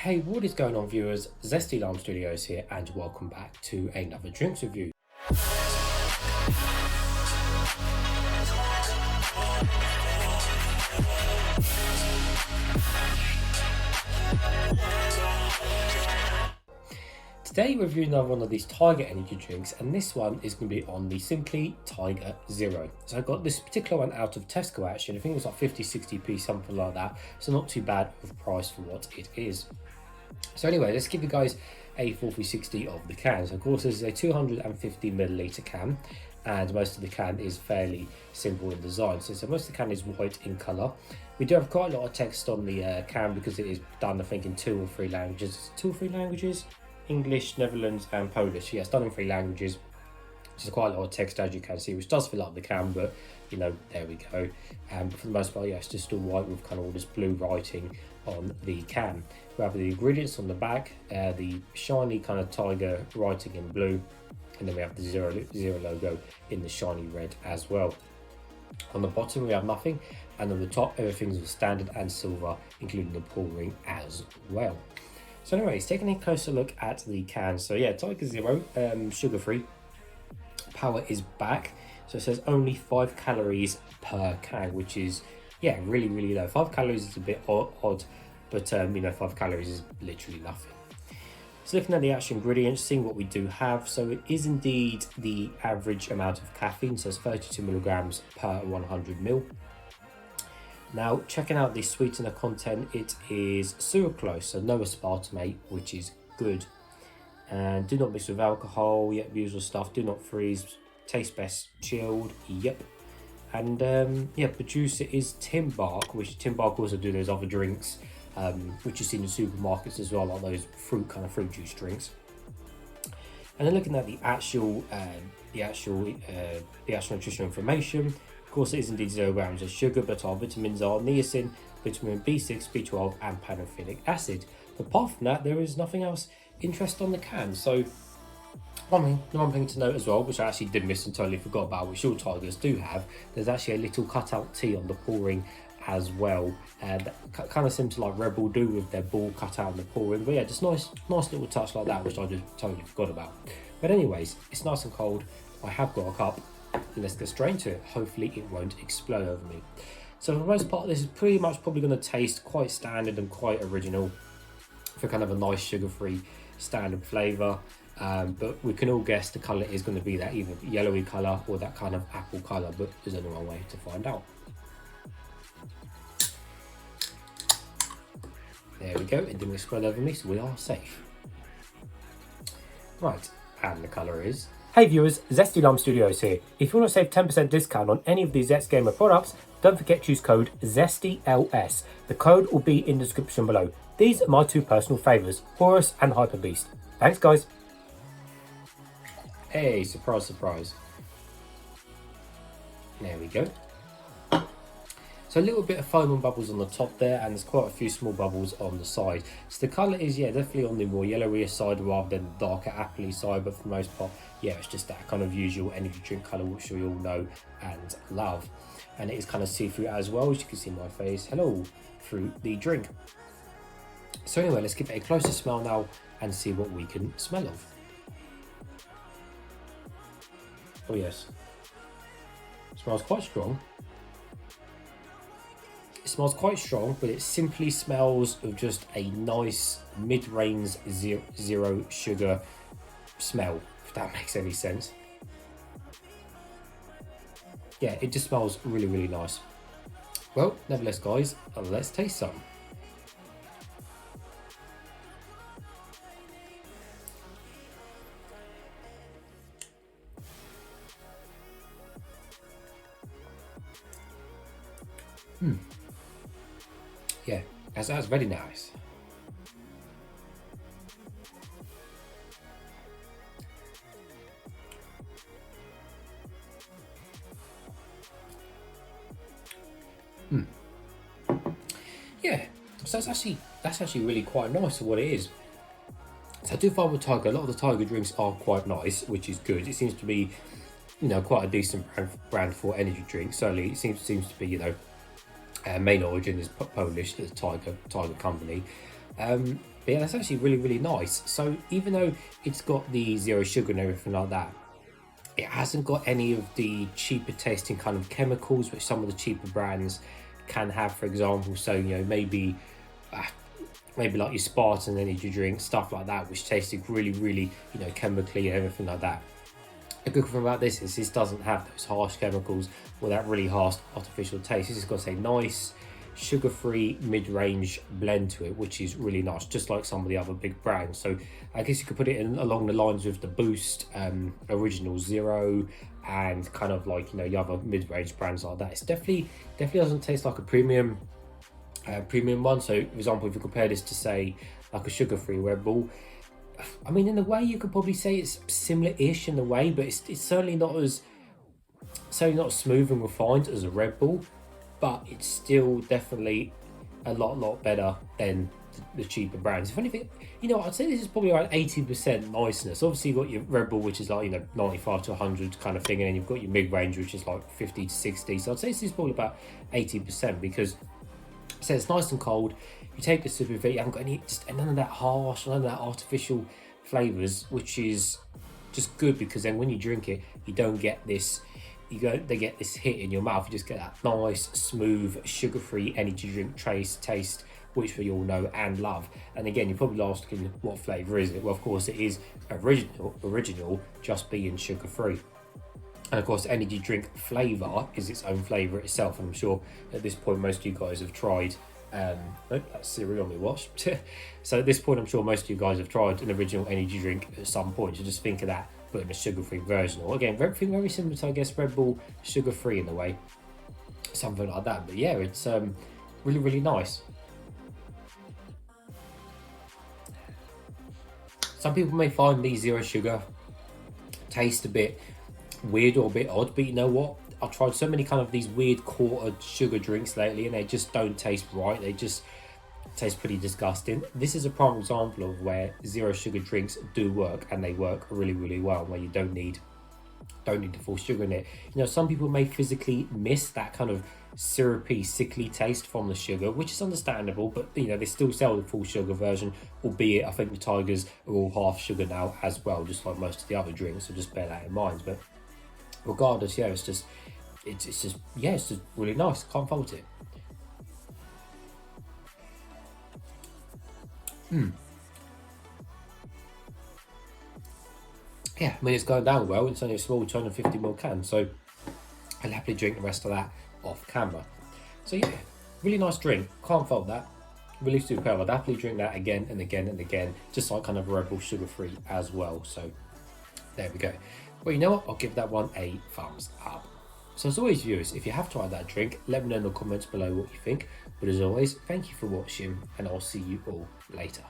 Hey, what is going on, viewers? Zesty Lime Studios here, and welcome back to another drinks review. Today we're reviewing another one of these Tiger energy drinks, and this one is going to be on the Simply Tiger Zero. So I got this particular one out of Tesco actually. I think it was like 50-60p, something like that. So not too bad of price for what it is. So anyway, let's give you guys a 460 of the can. So of course this is a 250ml can, and most of the can is fairly simple in design. So most of the can is white in colour. We do have quite a lot of text on the can because it is done, I think, in 2 or 3 languages. 2 or 3 languages? English, Netherlands and Polish. Yeah, it's done in 3 languages. There's quite a lot of text, as you can see, which does fill up the can, but you know, there we go. But for the most part, yeah, it's just all white with kind of all this blue writing on the can. We have the ingredients on the back, the shiny kind of tiger writing in blue, and then we have the zero logo in the shiny red as well. On the bottom we have nothing, and on the top everything's standard and silver, including the pull ring as well. So anyways, taking a closer look at the can. So yeah, Tiger Zero, sugar free. Power is back. So it says only 5 calories per can, which is, yeah, really low. 5 calories is a bit odd, but you know, 5 calories is literally nothing. So looking at the actual ingredients, seeing what we do have. So it is indeed the average amount of caffeine. So it's 32 milligrams per 100 ml. Now, checking out the sweetener content, it is sucralose, so no aspartame, which is good. And do not mix with alcohol, yep, usual stuff. Do not freeze, tastes best chilled, yep. And yeah, producer is Tim Bark, which Tim Bark also do those other drinks, which you see in the supermarkets as well, like those fruit juice drinks. And then looking at the actual nutritional information. Of course, it is indeed 0 grams of sugar, but our vitamins are niacin, vitamin B6, B12 and pantothenic acid. But apart from that, there is nothing else interesting on the can. So one thing to note as well, which I actually did miss and totally forgot about, which all Tigers do have, there's actually a little cutout T on the pull ring as well, and kind of similar to like Red Bull do with their ball cut out on the pull ring. But yeah, just nice little touch like that, which I just totally forgot about. But anyways, it's nice and cold. I have got a cup. Let's get straight into it. Hopefully it won't explode over me. So for the most part, this is pretty much probably going to taste quite standard and quite original for kind of a nice sugar-free standard flavour. But we can all guess the colour is going to be that either yellowy colour or that kind of apple colour, but there's only one way to find out. There we go, it didn't explode over me, so we are safe. Right, and the colour is... Hey viewers, Zesty Lime Studios here. If you want to save 10% discount on any of these Zest Gamer products, don't forget to use code ZESTYLS. The code will be in the description below. These are my 2 personal favourites, Horus and Hyper Beast. Thanks guys. Hey, surprise, surprise. There we go. So a little bit of foam and bubbles on the top there, and there's quite a few small bubbles on the side. So the colour is, yeah, definitely on the more yellowier side rather than the darker appley side, but for the most part, yeah, it's just that kind of usual energy drink colour which we all know and love. And it is kind of see-through as well, as you can see my face, hello, through the drink. So anyway, let's give it a closer smell now and see what we can smell of. Oh yes, it smells quite strong. It smells quite strong, but it simply smells of just a nice mid-range zero sugar smell, if that makes any sense. Yeah, it just smells really nice. Well, nevertheless guys, let's taste some. Yeah, that's very nice. Yeah, so that's actually really quite nice for what it is. So I do find with Tiger, a lot of the Tiger drinks are quite nice, which is good. It seems to be, you know, quite a decent brand for energy drinks. Certainly, it seems to be, you know, main origin is Polish, the Tiger company. But yeah, that's actually really, really nice. So even though it's got the zero sugar and everything like that, it hasn't got any of the cheaper tasting kind of chemicals which some of the cheaper brands can have, for example. So, you know, maybe like your Spartan energy drink, stuff like that, which tasted really, really, you know, chemically and everything like that. The good thing about this is this doesn't have those harsh chemicals or that really harsh artificial taste. This has got a nice sugar-free mid-range blend to it, which is really nice, just like some of the other big brands. So I guess you could put it in along the lines with the Boost, Original Zero, and kind of like, you know, the other mid-range brands like that. It's definitely doesn't taste like a premium one. So for example, if you compare this to say like a sugar-free Red Bull, I mean, in a way you could probably say it's similar-ish in a way, but it's certainly not as smooth and refined as a Red Bull, but it's still definitely a lot better than the cheaper brands. If anything, you know, I'd say this is probably around 80% niceness. Obviously you've got your Red Bull, which is like, you know, 95 to 100 kind of thing, and then you've got your mid-range, which is like 50 to 60. So I'd say this is probably about 80%, because so it's nice and cold. You take the sip of it, you haven't got none of that harsh, none of that artificial flavors, which is just good, because then when you drink it, you don't get this. They get this hit in your mouth. You just get that nice, smooth, sugar-free energy drink taste, which we all know and love. And again, you're probably asking, what flavor is it? Well, of course, it is original, just being sugar-free. And of course, energy drink flavor is its own flavor itself. And I'm sure at this point, most of you guys have tried. That's cereal on my watch. So at this point, I'm sure most of you guys have tried an original energy drink at some point. So just think of that, but in a sugar-free version. Or again, very similar to, I guess, Red Bull, sugar-free in a way, something like that. But yeah, it's really, really nice. Some people may find the zero sugar taste a bit weird or a bit odd, but you know what? I've tried so many kind of these weird quartered sugar drinks lately, and they just don't taste right. They just taste pretty disgusting. This is a prime example of where zero sugar drinks do work, and they work really, really well, where you don't need the full sugar in it. You know, some people may physically miss that kind of syrupy, sickly taste from the sugar, which is understandable, but you know, they still sell the full sugar version, albeit I think the Tigers are all half sugar now as well, just like most of the other drinks, so just bear that in mind. But regardless, yeah, it's just really nice. Can't fault it. Yeah, I mean, it's going down well. It's only a small 250ml can, so I'll happily drink the rest of that off camera. So yeah, really nice drink. Can't fault that. Really superb. I'd happily drink that again and again and again, just like kind of Red Bull sugar-free as well. So there we go. Well, you know what? I'll give that one a thumbs up. So as always, viewers, if you have tried that drink, let me know in the comments below what you think. But as always, thank you for watching, and I'll see you all later.